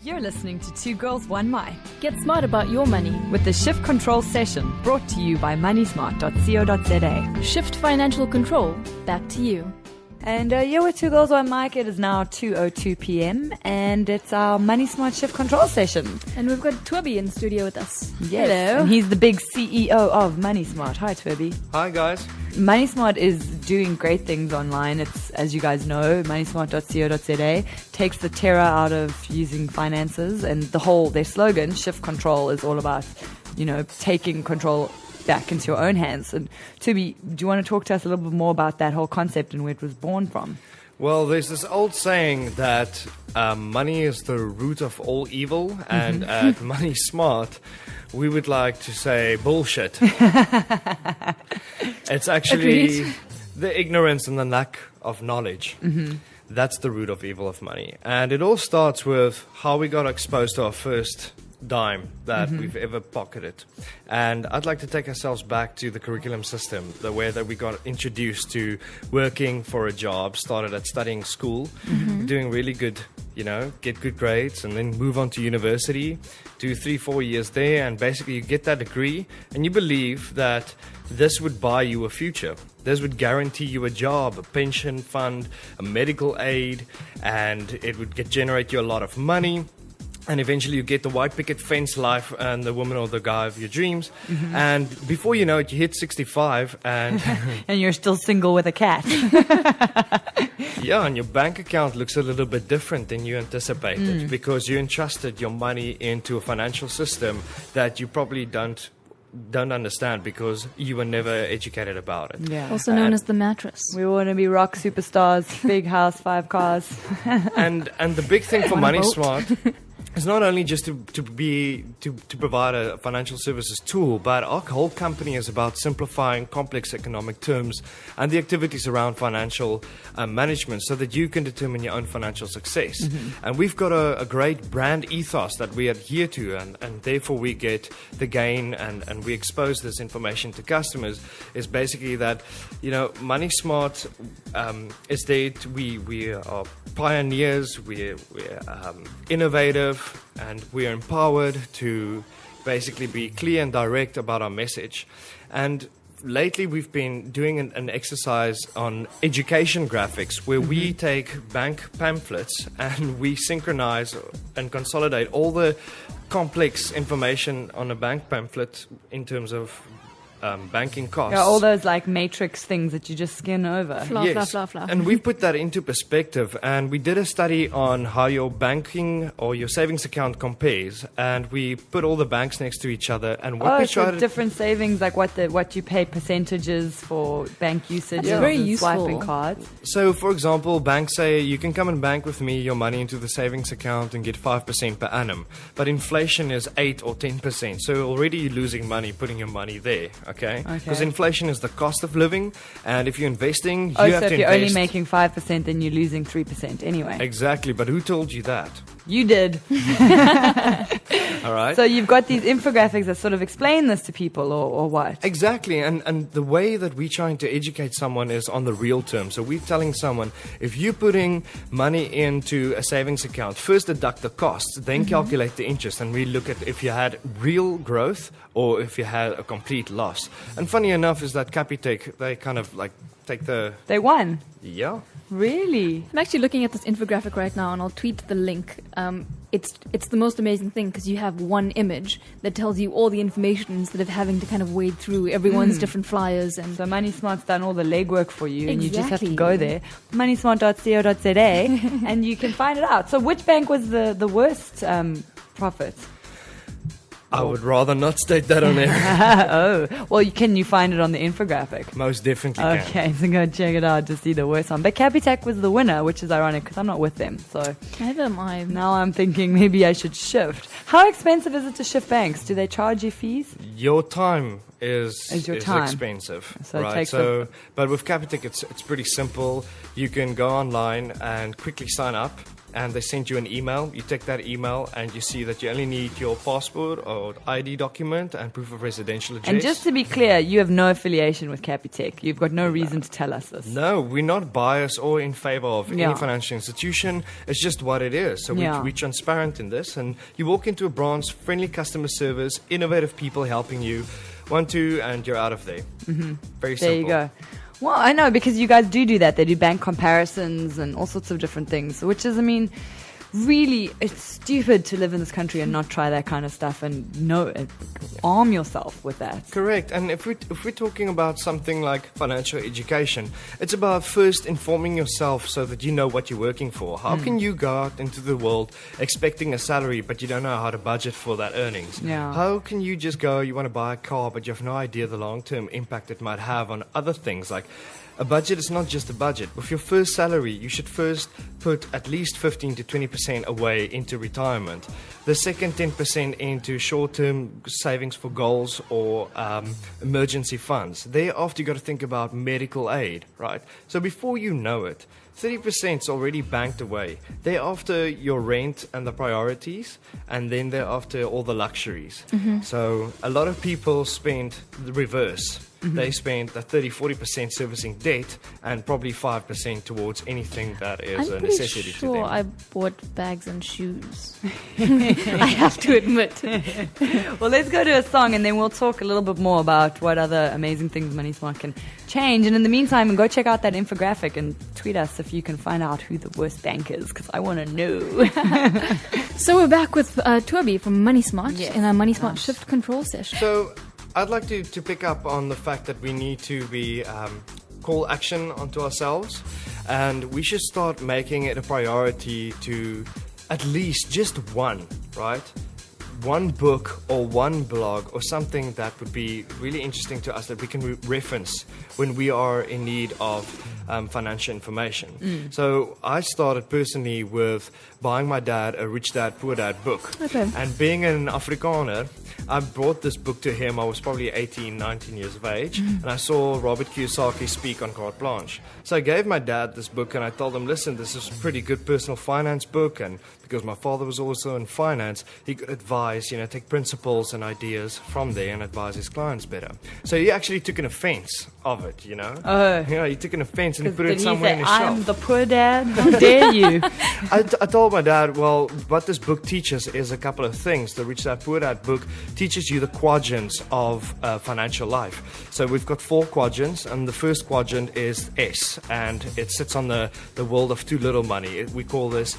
You're listening to Two Girls, One Mic Get smart about your money. with the Shift Control session brought to you by moneysmart.co.za. Shift financial control back to you. And you're with Two Girls, One Mic. It is now 2:02 p.m. and it's our Money Smart Shift Control session. And we've got Toby in the studio with us. Yes. Hello. And he's the big CEO of Money Smart. Hi, Toby. Hi guys. Money Smart is doing great things online. It's, as you guys know, moneysmart.co.za takes the terror out of using finances, and their slogan, Shift Control, is all about, taking control back into your own hands. And Toby, do you want to talk to us a little bit more about that whole concept and where it was born from? Well, there's this old saying that money is the root of all evil, and at Money Smart, we would like to say bullshit. It's actually Agreed. the ignorance and the lack of knowledge. That's the root of evil of money. And it all starts with how we got exposed to our first dime that we've ever pocketed. And I'd like to take ourselves back to the curriculum system, the way that we got introduced to working for a job, started at studying school, doing really good, get good grades, and then move on to university, do 3-4 years there, and basically you get that degree, and you believe that this would buy you a future. This would guarantee you a job, a pension fund, a medical aid, and it would generate you a lot of money. And eventually you get the white picket fence life and the woman or the guy of your dreams. And before you know it, you hit 65 and And you're still single with a cat. yeah, and your bank account looks a little bit different than you anticipated because you entrusted your money into a financial system that you probably don't understand because you were never educated about it. Yeah. Also known as the mattress. We want to be rock superstars, big house, 5 cars. And the big thing for On a Money boat. Smart is not only just to provide a financial services tool, but our whole company is about simplifying complex economic terms and the activities around financial management so that you can determine your own financial success. And we've got a great brand ethos that we adhere to, and therefore we get the gain and we expose this information to customers. Is basically that, Money Smart is there. We are pioneers. We're innovative. And we are empowered to basically be clear and direct about our message. And lately we've been doing an exercise on education graphics where we take bank pamphlets and we synchronize and consolidate all the complex information on a bank pamphlet in terms of banking costs. Yeah, all those matrix things that you just skin over. Fluff. And we put that into perspective, and we did a study on how your banking or your savings account compares, and we put all the banks next to each other. And what we So tried different savings, like what you pay percentages for bank usage, That's very and useful. swiping cards. So, for example, banks say you can come and bank with me your money into the savings account and get 5% per annum, but inflation is 8 or 10%. So already you're losing money putting your money there. Okay? Because inflation is the cost of living, and if you're investing, you So have if to you're invest. only making 5%, then you're losing 3% anyway. Exactly, but who told you that? You did. All right. So you've got these infographics that sort of explain this to people, or what? Exactly, and the way that we're trying to educate someone is on the real terms. So we're telling someone, if you're putting money into a savings account, first deduct the costs, then calculate the interest, and we look at if you had real growth or if you had a complete loss. And funny enough is that Capitec, they kind of take the... They won. Yeah. Really? I'm actually looking at this infographic right now, and I'll tweet the link. It's the most amazing thing because you have one image that tells you all the information instead of having to kind of wade through everyone's different flyers. And So Money Smart's done all the legwork for you, and you just have to Exactly. go there, moneysmart.co.za, and you can find it out. So which bank was the worst profit? I would rather not state that on air. Oh, well, can you find it on the infographic? Most definitely can. Okay, so go check it out to see the worst one. But Capitec was the winner, which is ironic because I'm not with them. So neither am I. now I'm thinking maybe I should shift. How expensive is it to shift banks? Do they charge you fees? Your time is your time. expensive, So it right? takes But with Capitec, it's pretty simple. You can go online and quickly sign up. and they send you an email. You take that email and you see that you only need your passport or ID document and proof of residential address. And just to be clear, you have no affiliation with Capitec. You've got no reason to tell us this. No, we're not biased or in favor of Yeah. any financial institution. It's just what it is. So Yeah. we're transparent in this. And you walk into a branch, friendly customer service, innovative people helping you, and you're out of there. Mm-hmm. Very simple. There you go. Well, I know, because you guys do that. They do bank comparisons and all sorts of different things, which is, I mean, really, it's stupid to live in this country and not try that kind of stuff and arm yourself with that. Correct. And if we're talking about something like financial education, it's about first informing yourself so that you know what you're working for. How can you go out into the world expecting a salary but you don't know how to budget for that earnings? Yeah. How can you just go, you want to buy a car but you have no idea the long-term impact it might have on other things? Like, a budget is not just a budget. With your first salary, you should first put at least 15 to 20% away into retirement. The second 10% into short-term savings for goals or emergency funds. Thereafter, you've got to think about medical aid, right? So before you know it, 30% is already banked away. Thereafter, your rent and the priorities, and then thereafter, all the luxuries. So a lot of people spend the reverse. They spend the 30-40% servicing debt and probably 5% towards anything that is I'm a pretty necessity sure to them. I bought bags and shoes. I have to admit. Well, let's go to a song and then we'll talk a little bit more about what other amazing things Money Smart can change. And in the meantime, go check out that infographic and tweet us if you can find out who the worst bank is, because I want to know. So we're back with Toby from Money Smart Yes. in our Money Smart Shift Control session. So I'd like to pick up on the fact that we need to be call action onto ourselves, and we should start making it a priority to at least just one book or one blog or something that would be really interesting to us that we can reference when we are in need of financial information. So I started personally with buying my dad a Rich Dad Poor Dad book. Okay. And being an Afrikaner, I brought this book to him. I was probably 18, 19 years of age, and I saw Robert Kiyosaki speak on Carte Blanche. So I gave my dad this book, and I told him, listen, this is a pretty good personal finance book, and because my father was also in finance, he could advise, take principles and ideas from there and advise his clients better. So he actually took an offense of it, Oh. He took an offense and he put Did it he somewhere say, in his I'm shelf. the poor dad? How dare you? I told my dad, well, what this book teaches is a couple of things. The Rich Dad Poor Dad book teaches you the quadrants of financial life. So we've got 4 quadrants, and the first quadrant is S, and it sits on the world of too little money. We call this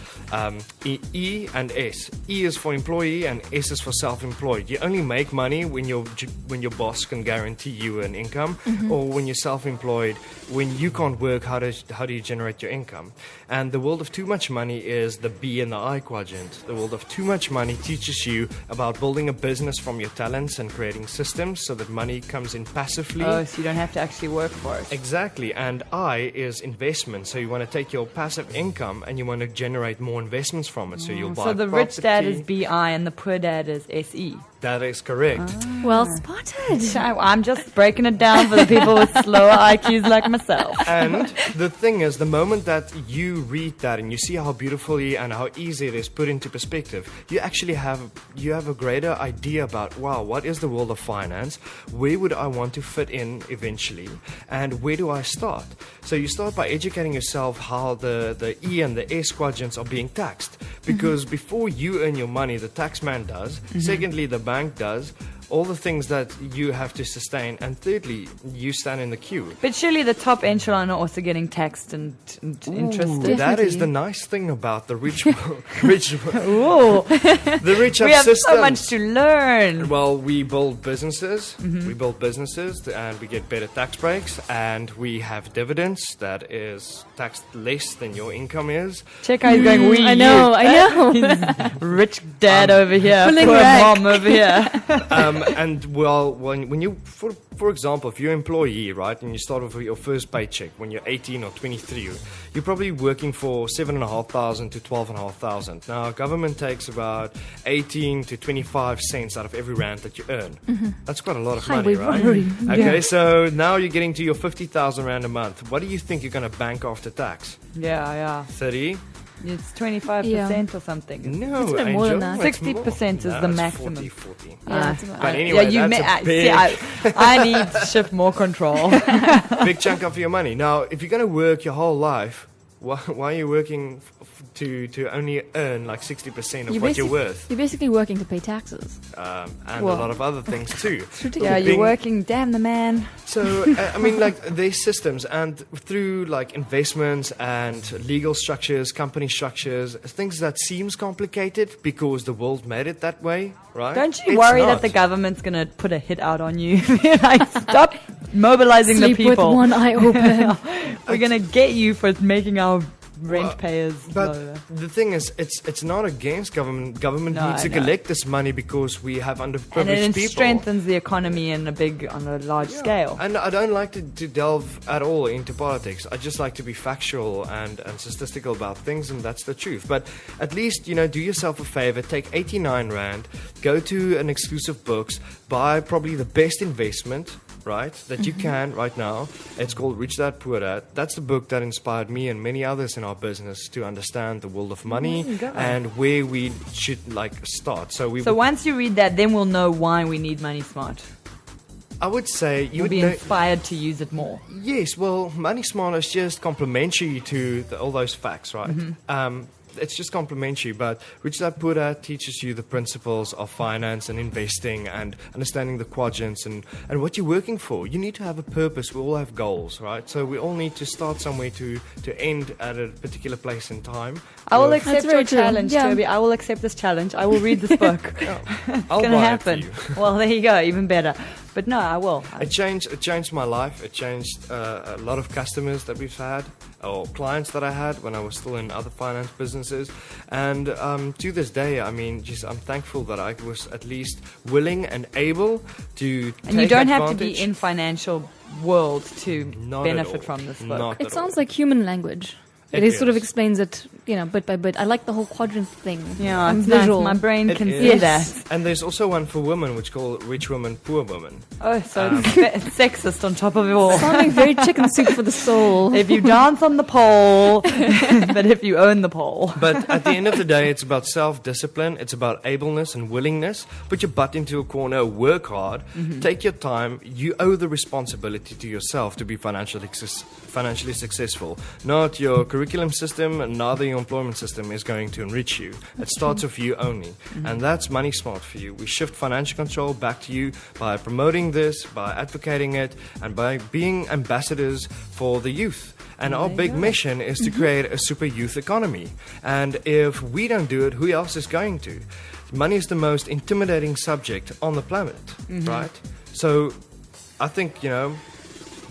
E and S. E is for employee, and S is for self-employed. You only make money when your boss can guarantee you an income, or when you're self-employed. When you can't work, how do you generate your income? And the world of too much money is the B and the I quadrant. The world of too much money teaches you about building a business from your talents and creating systems so that money comes in passively. Oh, so you don't have to actually work for it. Exactly. And I is investment. So you want to take your passive income and you want to generate more investments from it. So you'll buy So the rich dad is property. BI and the poor dad is SE. That is correct. Well spotted. I'm just breaking it down for the people with slower IQs like myself. And the thing is, the moment that you read that and you see how beautifully and how easy it is put into perspective, you actually have a greater idea about, wow, what is the world of finance? Where would I want to fit in eventually? And where do I start? So you start by educating yourself how the E and the S quadrants are being taxed. Because before you earn your money, the tax man does. Secondly, the bank does. All the things that you have to sustain, and thirdly, you stand in the queue. But surely the top echelon are also getting taxed and interested. That is Definitely. the nice thing about the rich, Ooh, the rich we have system. so much to learn. Well, we build businesses. We build businesses, and we get better tax breaks, and we have dividends that is taxed less than your income is. Check how he's going, we, I know, I know. know. Rich dad over here, pulling poor rank. mom over here. And well, when you, for example, if you're an employee, right, and you start with your first paycheck when you're 18 or 23, you're probably working for 7,500 to 12,500. Now, government takes about 18 to 25 cents out of every rand that you earn. That's quite a lot of money, Highway right? robbery. Okay, so now you're getting to your 50,000 rand a month. What do you think you're going to bank after tax? Yeah. 30? It's 25% or something. No, It's a bit more than Angel, that. it's 60% is more. the No, it's maximum. 40. Yeah, it's about- But anyway, you that's a see, big, I need to shift more control. big chunk of your money. Now, if you're going to work your whole life, why are you working to only earn like 60% of what you're worth? You're basically working to pay taxes. And Well, a lot of other things too. It's Yeah, ridiculous. you're working. Damn the man. So, I mean, like, there's systems, and through, like, investments and legal structures, company structures, things that seems complicated because the world made it that way, right? Don't you It's worry not. that the government's going to put a hit out on you? Like, stop mobilizing Sleep the people. with one eye open. We're going to get you for making our rent Well, payers But lower. the thing is, it's not against government. Government No, needs I to know. collect this money because we have And underprivileged it people. strengthens the economy on a large scale. And I don't like to delve at all into politics. I just like to be factual and statistical about things, and that's the truth. But at least, do yourself a favor, take 89 Rand, go to an exclusive books, buy probably the best investment, right, that you can right now. It's called Rich Dad Poor Dad. That's the book that inspired me and many others in our business to understand the world of money There you go. and where we should start. So So once you read that, then we'll know why we need Money Smart. I would say you You'll would be know, inspired to use it more. yes. Well, Money Smart is just complementary to all those facts, right? It's just complementary, but Rich Dad Poor Dad teaches you the principles of finance and investing and understanding the quadrants and what you're working for. You need to have a purpose. We all have goals, right? So we all need to start somewhere to end at a particular place in time. I will Well, accept That's your very true. challenge, Yeah. Toby. I will accept this challenge. I will read this book. I'll It's going to buy happen. it for you. Well, there you go. Even better. But no, I will. It changed my life. It changed a lot of customers that we've had, or clients that I had when I was still in other finance businesses. And to this day, I mean, I'm thankful that I was at least willing and able to And you take don't have to be advantage. in financial world to Not at benefit all. from this book. Not It at sounds all. like human language. It It sort of is. explains it, bit by bit. I like the whole quadrant thing. Yeah, I'm it's nice. visual. My brain It can is. see Yes. that. And there's also one for women, which called Rich Woman, Poor Woman. Oh, so it's sexist on top of it all. Sounding very chicken soup for the soul. If you dance on the pole, but if you own the pole. But at the end of the day, it's about self-discipline. It's about ableness and willingness. Put your butt into a corner, work hard, take your time. You owe the responsibility to yourself to be financially successful. Not your curriculum system, and neither your employment system is going to enrich you. It starts with you only. And that's Money Smart for you. We shift financial control back to you by promoting this, by advocating it, and by being ambassadors for the youth. And our big mission is to create a super youth economy. And if we don't do it, who else is going to? Money is the most intimidating subject on the planet, right? So I think,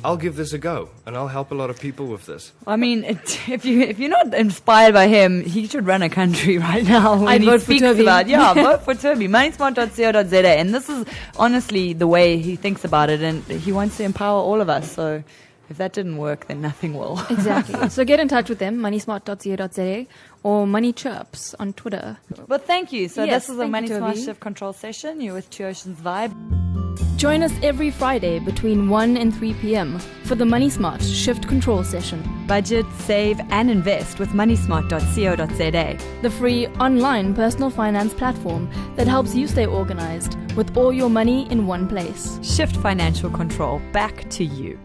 I'll give this a go, and I'll help a lot of people with this. I mean, if you're not inspired by him, he should run a country right now. When I'd he vote for speaks Toby. about, vote for Toby. Moneysmart.co.za, and this is honestly the way he thinks about it, and he wants to empower all of us. So if that didn't work, then nothing will. Exactly. So get in touch with them, moneysmart.co.za or Money Chirps on Twitter. But thank you. So Yes, this is a thank Money you, Smart Toby. Shift Control session. You're with Two Oceans Vibe. Join us every Friday between 1 and 3 p.m. for the Money Smart Shift Control session, Budget, save, and invest with moneysmart.co.za. the free online personal finance platform that helps you stay organized with all your money in one place. Shift financial control back to you.